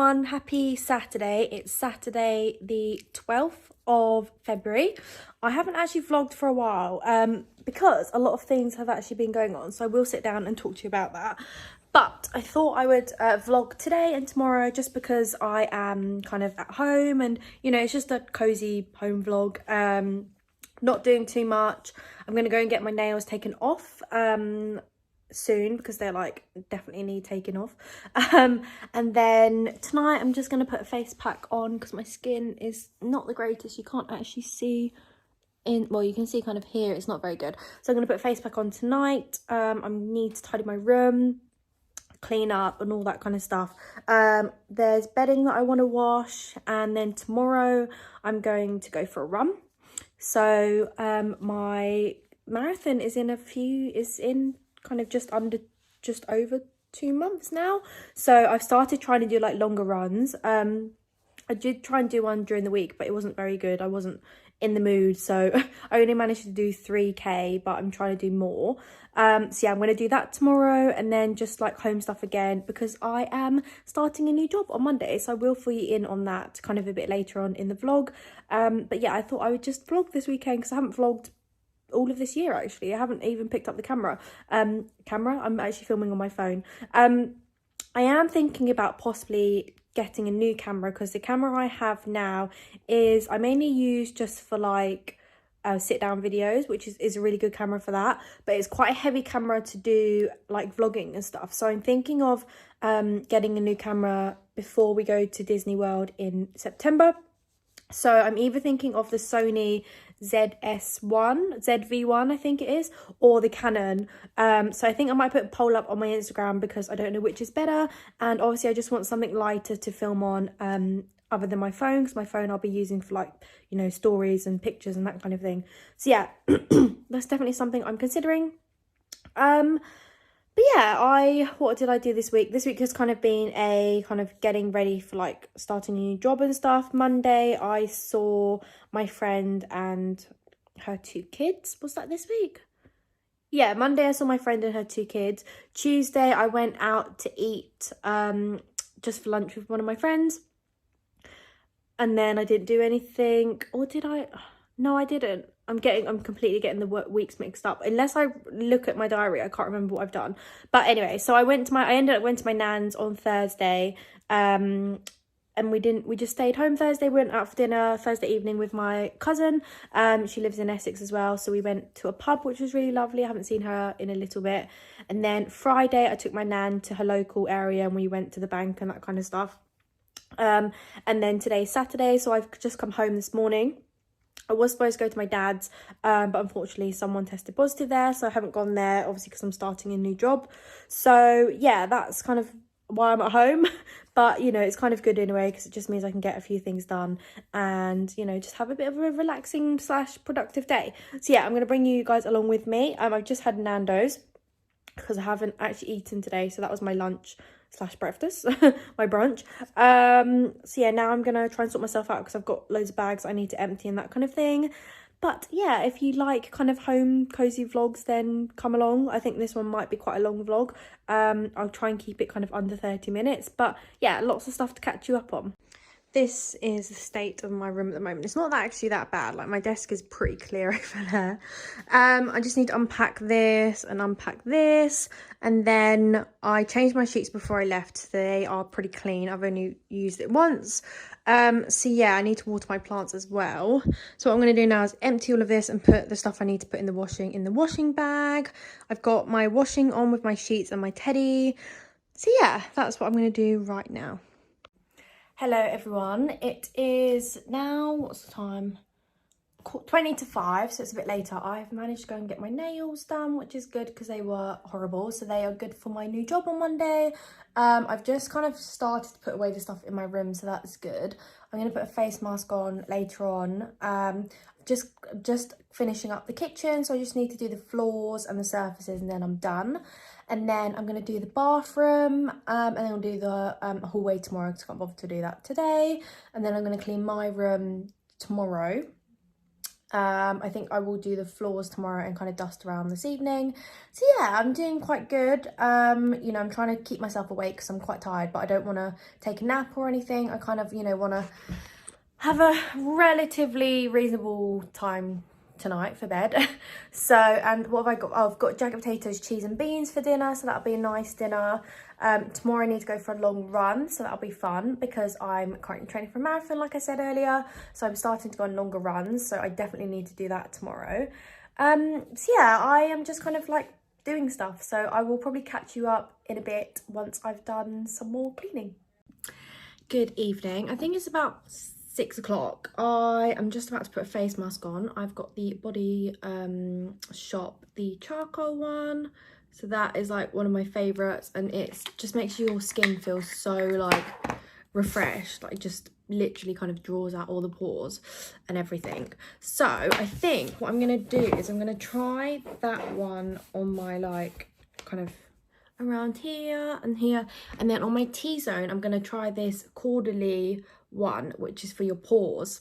everyone, happy Saturday. It's Saturday the 12th of February. I haven't actually vlogged for a while because a lot of things have actually been going on, so I will sit down and talk to you about that. But I thought I would vlog today and tomorrow just because I am kind of at home and, you know, it's just a cozy home vlog. Not doing too much. I'm going to go and get my nails taken off soon because they're like definitely need taking off, and then tonight I'm just going to put a face pack on because my skin is not the greatest. You can't actually see in, well, you can see kind of here, it's not very good, so I'm going to put a face pack on tonight. I need to tidy my room, clean up and all that kind of stuff. There's bedding that I want to wash, and then tomorrow I'm going to go for a run. So my marathon is in kind of just over 2 months now, so I've started trying to do like longer runs. I did try and do one during the week, but it wasn't very good. I wasn't in the mood, so I only managed to do 3k, but I'm trying to do more. So yeah, I'm going to do that tomorrow, and then just like home stuff again because I am starting a new job on Monday, so I will fill you in on that kind of a bit later on in the vlog. But yeah, I thought I would just vlog this weekend because I haven't vlogged all of this year. Actually, I haven't even picked up the camera. I'm actually filming on my phone. I am thinking about possibly getting a new camera because the camera I have now is I mainly use just for like sit down videos, which is a really good camera for that, but it's quite a heavy camera to do like vlogging and stuff. So I'm thinking of getting a new camera before we go to Disney World in September. So I'm either thinking of the Sony ZV1 I think it is, or the Canon. So I think I might put a poll up on my Instagram because I don't know which is better, and obviously I just want something lighter to film on other than my phone, because my phone I'll be using for like, you know, stories and pictures and that kind of thing. So yeah, that's definitely something I'm considering. But yeah, what did I do this week? This week has kind of been a kind of getting ready for like starting a new job and stuff. Monday, I saw my friend and her 2 kids. Was that this week? Yeah, Monday I saw my friend and her 2 kids. Tuesday, I went out to eat just for lunch with one of my friends. And then I didn't do anything. Or did I? No, I didn't. I'm completely getting the weeks mixed up. Unless I look at my diary, I can't remember what I've done. But anyway, so I ended up went to my nan's on Thursday. And we just stayed home Thursday. We went out for dinner Thursday evening with my cousin. She lives in Essex as well. So we went to a pub, which was really lovely. I haven't seen her in a little bit. And then Friday, I took my nan to her local area and we went to the bank and that kind of stuff. And then today's Saturday, so I've just come home this morning. I was supposed to go to my dad's, but unfortunately someone tested positive there, so I haven't gone there, obviously because I'm starting a new job. So yeah, that's kind of why I'm at home. But, you know, it's kind of good anyway because it just means I can get a few things done and, you know, just have a bit of a relaxing / productive day. So yeah, I'm going to bring you guys along with me. I've just had Nando's because I haven't actually eaten today, so that was my lunch / breakfast, my brunch. So yeah, now I'm gonna try and sort myself out because I've got loads of bags I need to empty and that kind of thing. But yeah, if you like kind of home cozy vlogs, then come along. I think this one might be quite a long vlog. I'll try and keep it kind of under 30 minutes, but yeah, lots of stuff to catch you up on. This is the state of my room at the moment. It's not actually that bad. Like, my desk is pretty clear over there. I just need to unpack this and unpack this. And then I changed my sheets before I left. They are pretty clean. I've only used it once. So yeah, I need to water my plants as well. So what I'm going to do now is empty all of this and put the stuff I need to put in the washing bag. I've got my washing on with my sheets and my teddy. So yeah, that's what I'm going to do right now. Hello everyone, it is now, what's the time? 20 to 5, so it's a bit later. I've managed to go and get my nails done, which is good because they were horrible, so they are good for my new job on Monday. I've just kind of started to put away the stuff in my room, so that's good. I'm going to put a face mask on later on. Just finishing up the kitchen, so I just need to do the floors and the surfaces and then I'm done. And then I'm going to do the bathroom, and then I'll do the hallway tomorrow because I can't bother to do that today. And then I'm going to clean my room tomorrow. I think I will do the floors tomorrow and kind of dust around this evening. So yeah, I'm doing quite good. You know, I'm trying to keep myself awake because I'm quite tired, but I don't want to take a nap or anything. I kind of, you know, want to have a relatively reasonable time tonight for bed. So, and what have I got? Oh, I've got jacket potatoes, cheese and beans for dinner, so that'll be a nice dinner. Tomorrow I need to go for a long run, so that'll be fun because I'm currently training for a marathon, like I said earlier, so I'm starting to go on longer runs, so I definitely need to do that tomorrow. So yeah, I am just kind of like doing stuff, so I will probably catch you up in a bit once I've done some more cleaning. Good evening. I think it's about 6 o'clock. I am just about to put a face mask on. I've got the Body Shop, the charcoal one. So that is like one of my favourites, and it just makes your skin feel so like refreshed. Like just literally kind of draws out all the pores and everything. So I think what I'm going to do is I'm going to try that one on my like kind of around here, and then on my T-zone I'm going to try this Quarterly one, which is for your pores.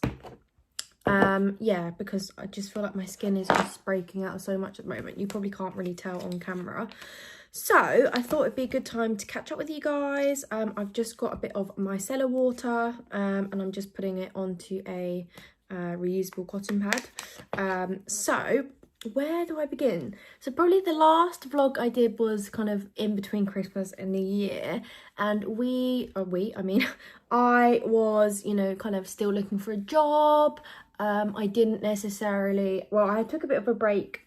Yeah, because I just feel like my skin is just breaking out so much at the moment. You probably can't really tell on camera. So I thought it'd be a good time to catch up with you guys. I've just got a bit of micellar water, and I'm just putting it onto a reusable cotton pad. So where do I begin? So probably the last vlog I did was kind of in between Christmas and New Year, and I was, you know, kind of still looking for a job. I didn't necessarily, well, I took a bit of a break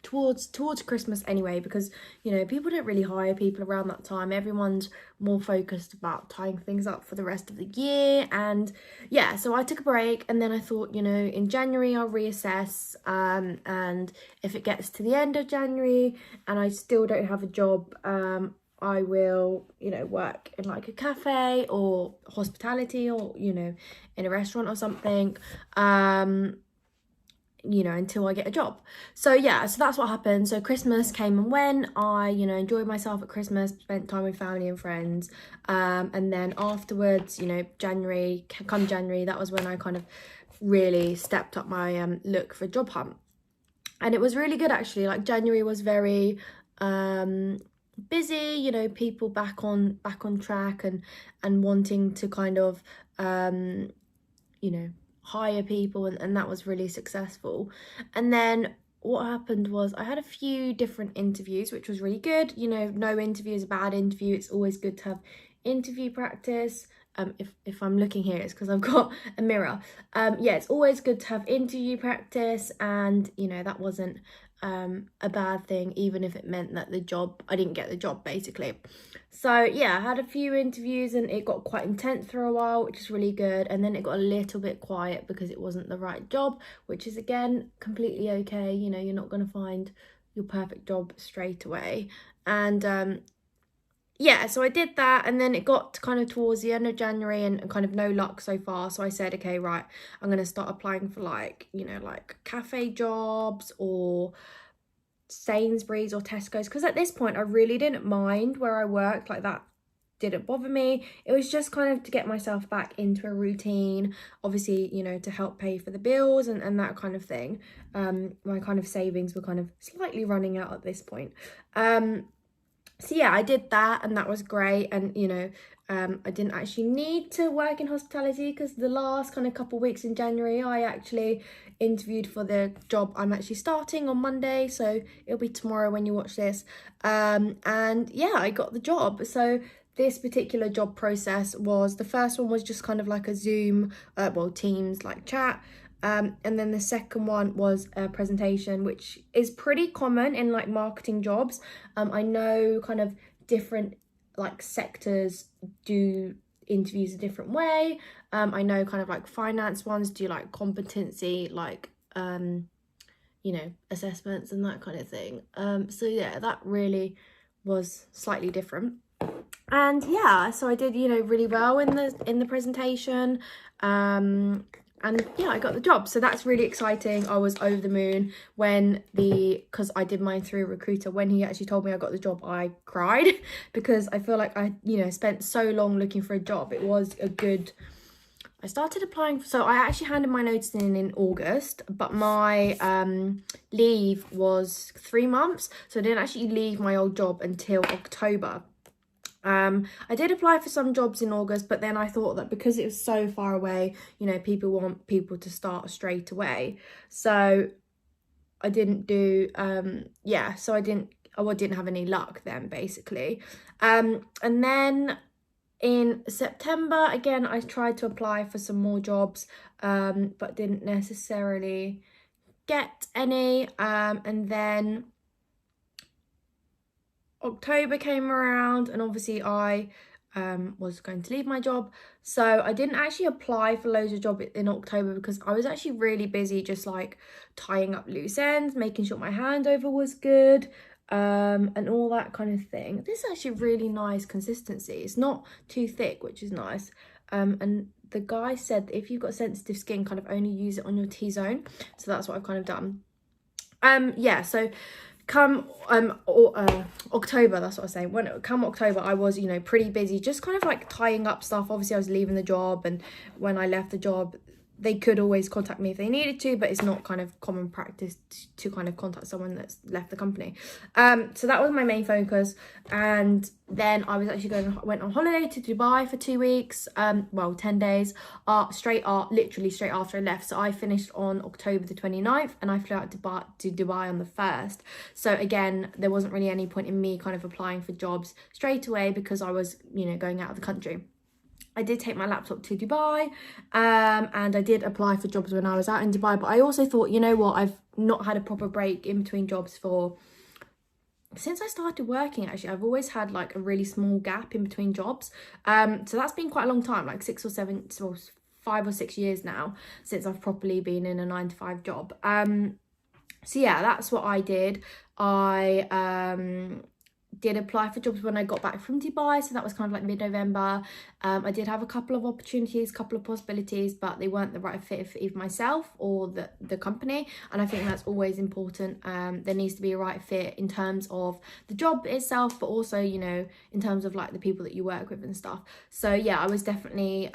towards Christmas anyway, because, you know, people don't really hire people around that time. Everyone's more focused about tying things up for the rest of the year. And yeah, so I took a break, and then I thought, you know, in January I'll reassess, and if it gets to the end of January and I still don't have a job, I will, you know, work in like a cafe or hospitality, or, you know, in a restaurant or something, you know, until I get a job. So yeah, so that's what happened. So Christmas came and went. I, you know, enjoyed myself at Christmas, spent time with family and friends, and then afterwards, you know, January, that was when I kind of really stepped up my look for job hunt, and it was really good actually. Like January was very busy, you know, people back on track and wanting to kind of you know, hire people, and that was really successful. And then what happened was I had a few different interviews, which was really good. You know, no interview is a bad interview. It's always good to have interview practice. If I'm looking here, it's because I've got a mirror. Yeah, it's always good to have interview practice, and you know, that wasn't a bad thing, even if it meant that I didn't get the job basically. So yeah, I had a few interviews and it got quite intense for a while, which is really good, and then it got a little bit quiet because it wasn't the right job, which is again completely okay. You know, you're not going to find your perfect job straight away. And yeah, so I did that, and then it got kind of towards the end of January and kind of no luck so far. So I said, okay, right, I'm going to start applying for like, you know, like cafe jobs or Sainsbury's or Tesco's, because at this point I really didn't mind where I worked. Like that didn't bother me. It was just kind of to get myself back into a routine, obviously, you know, to help pay for the bills and that kind of thing. My kind of savings were kind of slightly running out at this point. So yeah, I did that, and that was great. And you know, I didn't actually need to work in hospitality because the last kind of couple of weeks in January I actually interviewed for the job I'm actually starting on Monday, so it'll be tomorrow when you watch this. And yeah, I got the job. So this particular job process was, the first one was just kind of like a Zoom, Teams like chat. And then the second one was a presentation, which is pretty common in like marketing jobs. I know kind of different like sectors do interviews a different way. I know kind of like finance ones do like competency, like, you know, assessments and that kind of thing. So yeah, that really was slightly different. And yeah, so I did, you know, really well in the presentation. And yeah, I got the job. So that's really exciting. I was over the moon because I did mine through a recruiter. When he actually told me I got the job, I cried because I feel like I, you know, spent so long looking for a job. It was a good I started applying, so I actually handed my notice in August, but my leave was 3 months, so I didn't actually leave my old job until October. I did apply for some jobs in August, but then I thought that because it was so far away, you know, people want people to start straight away, so I didn't do so I didn't have any luck then, basically. And then in September, again, I tried to apply for some more jobs, but didn't necessarily get any. And then October came around, and obviously I was going to leave my job, so I didn't actually apply for loads of jobs in October because I was actually really busy, just like tying up loose ends, making sure my handover was good, and all that kind of thing. This is actually really nice consistency. It's not too thick, which is nice. And the guy said that if you've got sensitive skin, kind of only use it on your T-zone, so that's what I've kind of done. So come October, that's what I was saying, come October, I was, you know, pretty busy, just kind of like tying up stuff. Obviously I was leaving the job, and when I left the job, they could always contact me if they needed to, but it's not kind of common practice to kind of contact someone that's left the company. So that was my main focus. And then I was actually went on holiday to Dubai for 2 weeks, 10 days, literally straight after I left. So I finished on October the 29th, and I flew out to Dubai on the 1st. So again, there wasn't really any point in me kind of applying for jobs straight away because I was, you know, going out of the country. I did take my laptop to Dubai, and I did apply for jobs when I was out in Dubai, but I also thought, you know what, I've not had a proper break in between jobs since I started working. Actually, I've always had like a really small gap in between jobs, so that's been quite a long time, like 5 or 6 years now since I've properly been in a 9-to-5 job. So yeah, that's what I did. I did apply for jobs when I got back from Dubai, so that was kind of like mid-November. I did have a couple of opportunities, couple of possibilities, but they weren't the right fit for either myself or the company, and I think that's always important. There needs to be a right fit in terms of the job itself, but also, you know, in terms of like the people that you work with and stuff. So yeah, I was definitely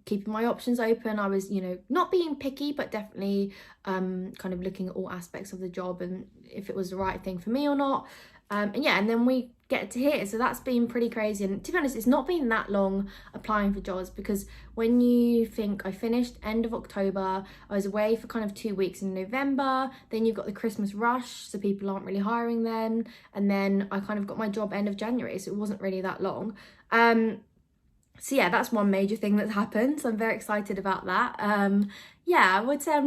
keeping my options open. I was, you know, not being picky, but definitely kind of looking at all aspects of the job and if it was the right thing for me or not. And then we get to here, so that's been pretty crazy. And to be honest, it's not been that long applying for jobs, because when you think I finished end of October, I was away for kind of 2 weeks in November, then you've got the Christmas rush, so people aren't really hiring then, and then I kind of got my job end of January, so it wasn't really that long. So yeah, that's one major thing that's happened, so I'm very excited about that. I would say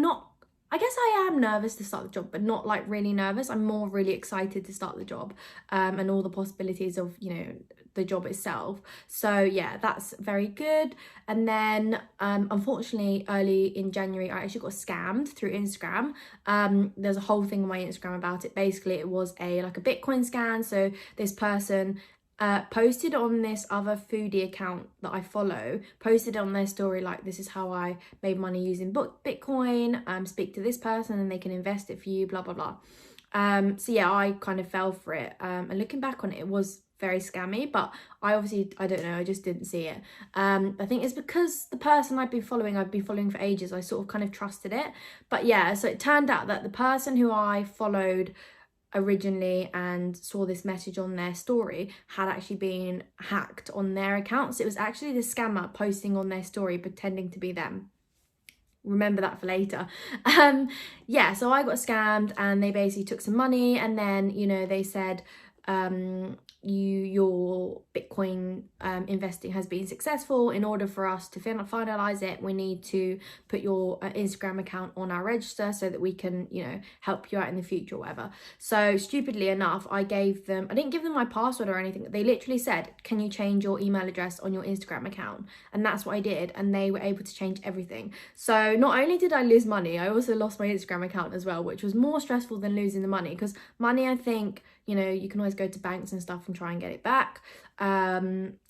I guess I am nervous to start the job, but not like really nervous. I'm more really excited to start the job, and all the possibilities of, you know, the job itself. So yeah, that's very good. And then unfortunately, early in January, I actually got scammed through Instagram. There's a whole thing on my Instagram about it. Basically, it was a Bitcoin scam. So this person posted on this other foodie account that I follow, posted on their story like, this is how I made money using Bitcoin, speak to this person and they can invest it for you, blah blah blah. So yeah, I kind of fell for it, and looking back on it, it was very scammy, but I don't know, I just didn't see it. I think it's because the person I've been following for ages, I sort of kind of trusted it. But yeah, so it turned out that the person who I followed originally and saw this message on their story had actually been hacked on their accounts. It was actually the scammer posting on their story pretending to be them. Remember that for later. So I got scammed, and they basically took some money, and then, you know, they said your Bitcoin investing has been successful. In order for us to finalize it, we need to put your Instagram account on our register so that we can, you know, help you out in the future or whatever. So stupidly enough, I didn't give them my password or anything. They literally said, can you change your email address on your Instagram account? And that's what I did, and they were able to change everything. So not only did I lose money, I also lost my Instagram account as well, which was more stressful than losing the money, because money, I think, you know, you can always go to banks and stuff and try and get it back. I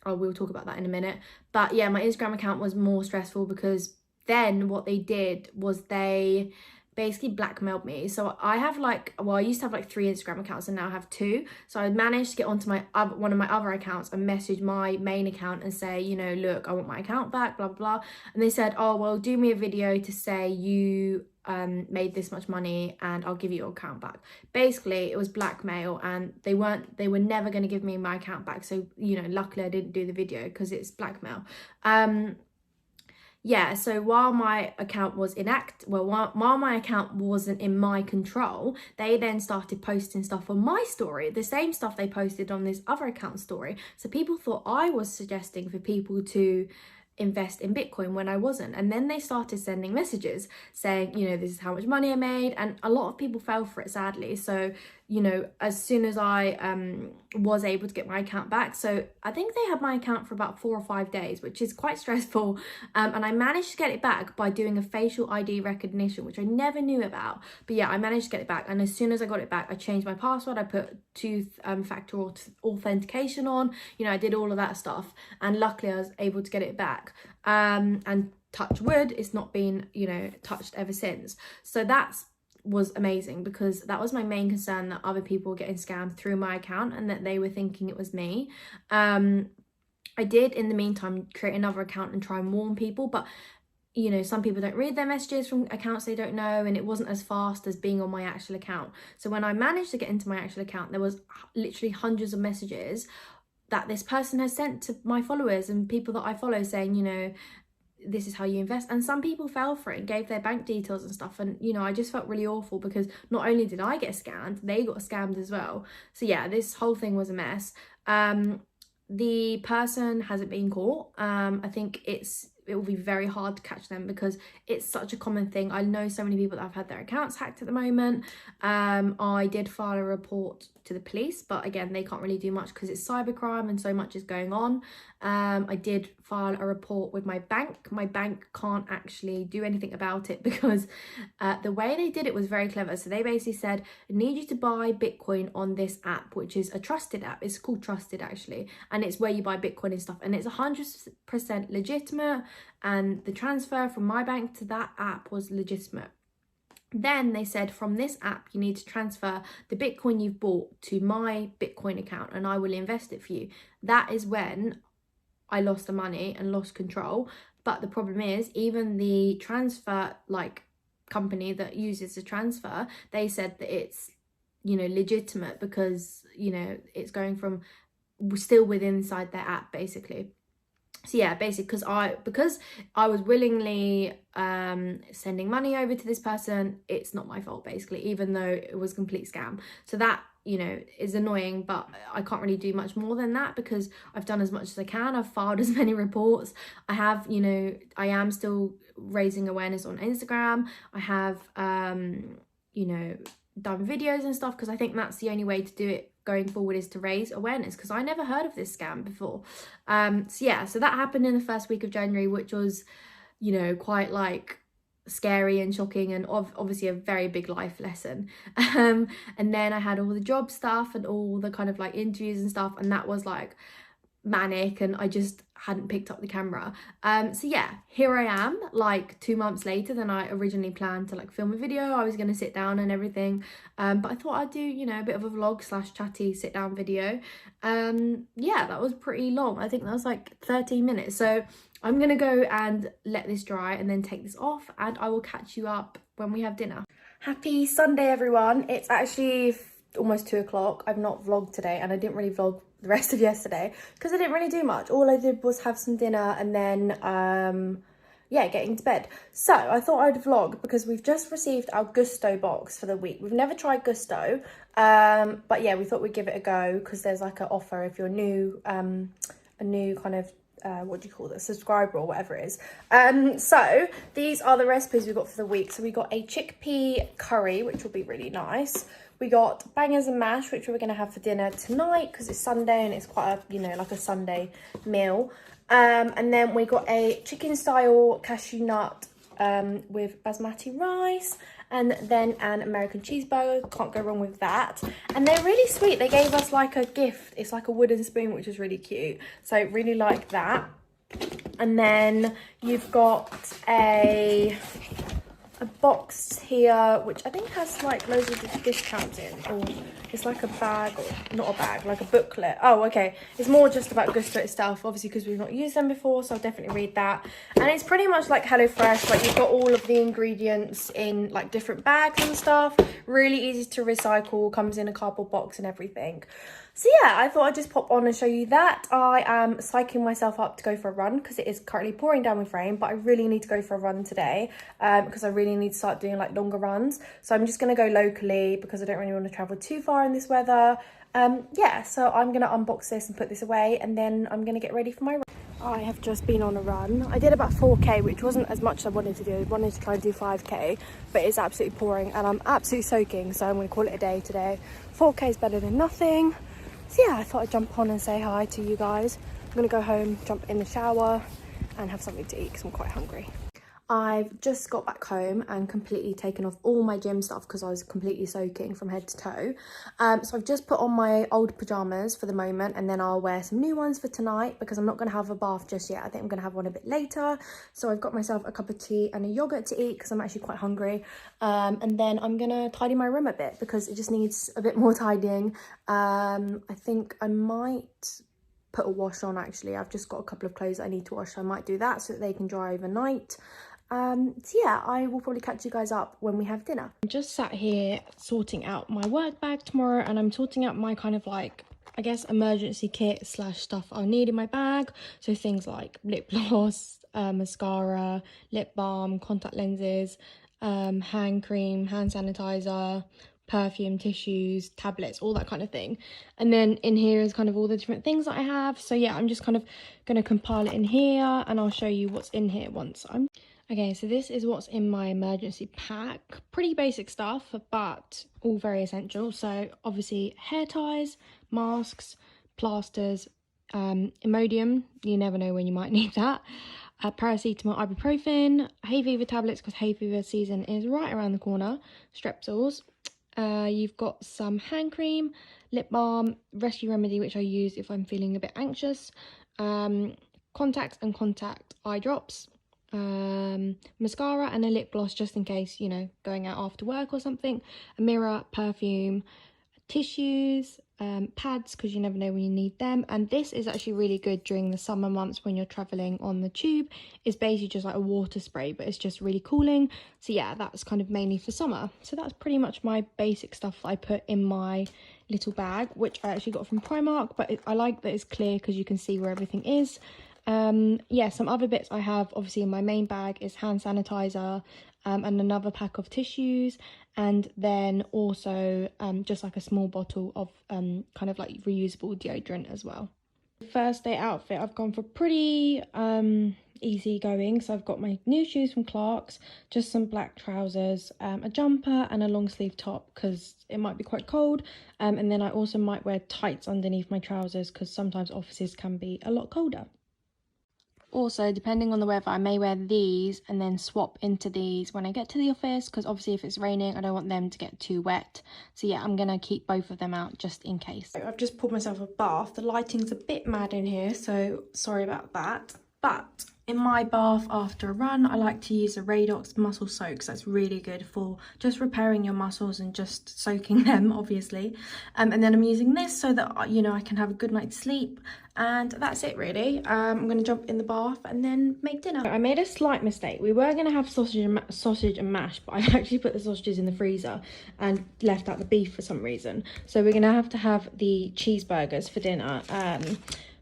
will talk about that in a minute. But yeah, my Instagram account was more stressful, because then what they did was they basically blackmailed me. So I have like, well, I used to have like 3 Instagram accounts and now I have 2. So I managed to get onto my one of my other accounts and message my main account and say, you know, look, I want my account back, blah, blah, blah. And they said, oh, well, do me a video to say you made this much money and I'll give you your account back. Basically, it was blackmail, and they were never going to give me my account back. So, you know, luckily I didn't do the video because it's blackmail. Yeah, so while my account was while my account wasn't in my control, they then started posting stuff on my story, the same stuff they posted on this other account story. So people thought I was suggesting for people to invest in Bitcoin when I wasn't. And then they started sending messages saying, you know, this is how much money I made, and a lot of people fell for it, sadly. So, you know, as soon as I was able to get my account back, so I think they had my account for about 4 or 5 days, which is quite stressful, and I managed to get it back by doing a facial ID recognition, which I never knew about. But yeah, I managed to get it back, and as soon as I got it back, I changed my password, I put 2-factor authentication on, you know, I did all of that stuff, and luckily I was able to get it back, and touch wood, it's not been, you know, touched ever since. So that's was amazing, because that was my main concern, that other people were getting scammed through my account and that they were thinking it was me. I did in the meantime create another account and try and warn people, but you know, some people don't read their messages from accounts they don't know, and it wasn't as fast as being on my actual account. So when I managed to get into my actual account, there was literally hundreds of messages that this person has sent to my followers and people that I follow saying, you know, this is how you invest. And some people fell for it and gave their bank details and stuff, and you know, I just felt really awful, because not only did I get scammed, they got scammed as well. So yeah, this whole thing was a mess. The person hasn't been caught. I think it will be very hard to catch them, because it's such a common thing. I know so many people that have had their accounts hacked at the moment. I did file a report to the police, but again, they can't really do much because it's cybercrime and so much is going on. I did file a report with my bank. My bank can't actually do anything about it, because the way they did it was very clever. So they basically said, I need you to buy Bitcoin on this app, which is a trusted app. It's called Trusted, actually, and it's where you buy Bitcoin and stuff, and it's 100% legitimate, and the transfer from my bank to that app was legitimate. Then they said, from this app, you need to transfer the Bitcoin you've bought to my Bitcoin account and I will invest it for you. That is when I lost the money and lost control. But the problem is, even the transfer company that uses the transfer, they said that it's, you know, legitimate, because, you know, it's going from still within inside their app, basically. So yeah, basically, because I was willingly sending money over to this person, it's not my fault, basically, even though it was a complete scam. So that, you know, is annoying, but I can't really do much more than that, because I've done as much as I can. I've filed as many reports. I have, you know, I am still raising awareness on Instagram. I have, you know, done videos and stuff, because I think that's the only way to do it going forward, is to raise awareness, because I never heard of this scam before. So yeah, so that happened in the first week of January, which was, you know, quite like scary and shocking, and obviously a very big life lesson. And then I had all the job stuff and all the kind of like interviews and stuff, and that was like manic, and I just hadn't picked up the camera. So yeah, here I am, like 2 months later than I originally planned to like film a video. I was going to sit down and everything, but I thought I'd do, you know, a bit of a vlog / chatty sit down video. Yeah, that was pretty long. I think that was like 13 minutes. So I'm gonna go and let this dry and then take this off, and I will catch you up when we have dinner. Happy Sunday, everyone. It's actually almost 2 o'clock. I've not vlogged today, and I didn't really vlog the rest of yesterday because I didn't really do much. All I did was have some dinner and then yeah, getting to bed. So I thought I'd vlog because we've just received our Gusto box for the week. We've never tried Gusto, but yeah, we thought we'd give it a go because there's like an offer if you're new, a new kind of what do you call this, subscriber or whatever it is. So these are the recipes we got for the week. So we got a chickpea curry, which will be really nice. We got bangers and mash, which we're going to have for dinner tonight because it's Sunday and it's quite a, you know, like a Sunday meal. And then we got a chicken style cashew nut with basmati rice, and then an American cheeseburger. Can't go wrong with that. And they're really sweet. They gave us like a gift. It's like a wooden spoon, which is really cute. So really like that. And then you've got a a box here which I think has like loads of discounts in, or it's like a bag, or not a bag, like a booklet. Oh, okay, it's more just about Gusto itself, obviously, because we've not used them before, so I'll definitely read that. And it's pretty much like HelloFresh, like you've got all of the ingredients in like different bags and stuff, really easy to recycle, comes in a cardboard box and everything. So yeah, I thought I'd just pop on and show you that. I am psyching myself up to go for a run because it is currently pouring down with rain, but I really need to go for a run today because I really need to start doing like longer runs. So I'm just going to go locally because I don't really want to travel too far in this weather. Yeah, so I'm going to unbox this and put this away, and then I'm going to get ready for my run. I have just been on a run. I did about 4k, which wasn't as much as I wanted to do. I wanted to try and do 5k, but it's absolutely pouring and I'm absolutely soaking, so I'm going to call it a day today. 4k is better than nothing. So yeah, I thought I'd jump on and say hi to you guys. I'm gonna go home, jump in the shower and have something to eat because I'm quite hungry. I've just got back home and completely taken off all my gym stuff because I was completely soaking from head to toe. So I've just put on my old pyjamas for the moment, and then I'll wear some new ones for tonight because I'm not going to have a bath just yet. I think I'm going to have one a bit later. So I've got myself a cup of tea and a yogurt to eat because I'm actually quite hungry. And then I'm going to tidy my room a bit because it just needs a bit more tidying. I think I might put a wash on actually. I've just got a couple of clothes that I need to wash, so I might do that so that they can dry overnight. So yeah, I will probably catch you guys up when we have dinner. I'm just sat here sorting out my work bag tomorrow, and I'm sorting out my kind of like, I guess, emergency kit slash stuff I'll need in my bag. So things like lip gloss, mascara, lip balm, contact lenses, hand cream, hand sanitizer, perfume, tissues, tablets, all that kind of thing. And then in here is kind of all the different things that I have. So yeah, I'm just kind of going to compile it in here, and I'll show you what's in here once I'm... Okay, so this is what's in my emergency pack. Pretty basic stuff, but all very essential. So obviously hair ties, masks, plasters, Imodium, you never know when you might need that, paracetamol, ibuprofen, hay fever tablets because hay fever season is right around the corner, strepsils. You've got some hand cream, lip balm, rescue remedy, which I use if I'm feeling a bit anxious, contacts and contact eye drops, mascara and a lip gloss just in case, you know, going out after work or something, a mirror, perfume, tissues, pads because you never know when you need them. And this is actually really good during the summer months when you're traveling on the tube. It's basically just like a water spray, but it's just really cooling. So yeah, that's kind of mainly for summer. So that's pretty much my basic stuff that I put in my little bag, which I actually got from Primark, but I like that it's clear because you can see where everything is. Yeah, some other bits I have obviously in my main bag is hand sanitizer, and another pack of tissues, and then also just like a small bottle of kind of like reusable deodorant as well. First day outfit, I've gone for pretty easy going. So I've got my new shoes from Clark's, just some black trousers, a jumper and a long sleeve top because it might be quite cold, and then I also might wear tights underneath my trousers because sometimes offices can be a lot colder. Also, depending on the weather, I may wear these and then swap into these when I get to the office, because obviously if it's raining, I don't want them to get too wet. So yeah, I'm going to keep both of them out just in case. I've just poured myself a bath. The lighting's a bit mad in here, so sorry about that. But in my bath after a run, I like to use a Radox muscle soaks. That's really good for just repairing your muscles and just soaking them, obviously. And then I'm using this so that, you know, I can have a good night's sleep. And that's it really. I'm going to jump in the bath and then make dinner. I made a slight mistake. We were going to have sausage and mash, but I actually put the sausages in the freezer and left out the beef for some reason. So we're going to have the cheeseburgers for dinner.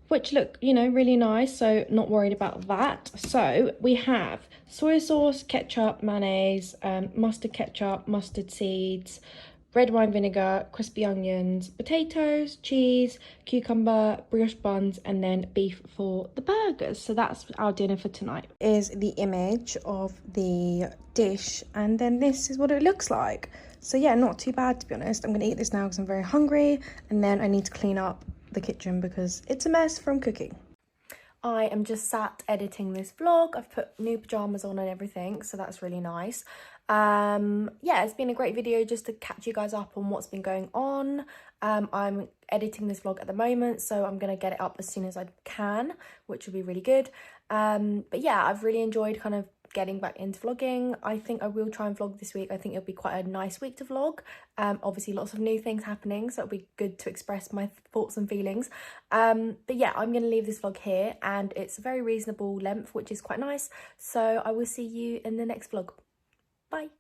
Which look, you know, really nice, so not worried about that. So we have soy sauce, ketchup, mayonnaise, mustard ketchup, mustard seeds, red wine vinegar, crispy onions, potatoes, cheese, cucumber, brioche buns, and then beef for the burgers. So that's our dinner for tonight. Is the image of the dish, and then this is what it looks like. So yeah, not too bad to be honest. I'm gonna eat this now because I'm very hungry, and then I need to clean up the kitchen because it's a mess from cooking. I am just sat editing this vlog. I've put new pajamas on and everything, so that's really nice. Yeah, it's been a great video just to catch you guys up on what's been going on. I'm editing this vlog at the moment, so I'm gonna get it up as soon as I can, which will be really good. But yeah, I've really enjoyed kind of getting back into vlogging. I think I will try and vlog this week. I think it'll be quite a nice week to vlog. Obviously lots of new things happening, so it'll be good to express my thoughts and feelings. But yeah, I'm going to leave this vlog here, and it's a very reasonable length, which is quite nice. So I will see you in the next vlog. Bye.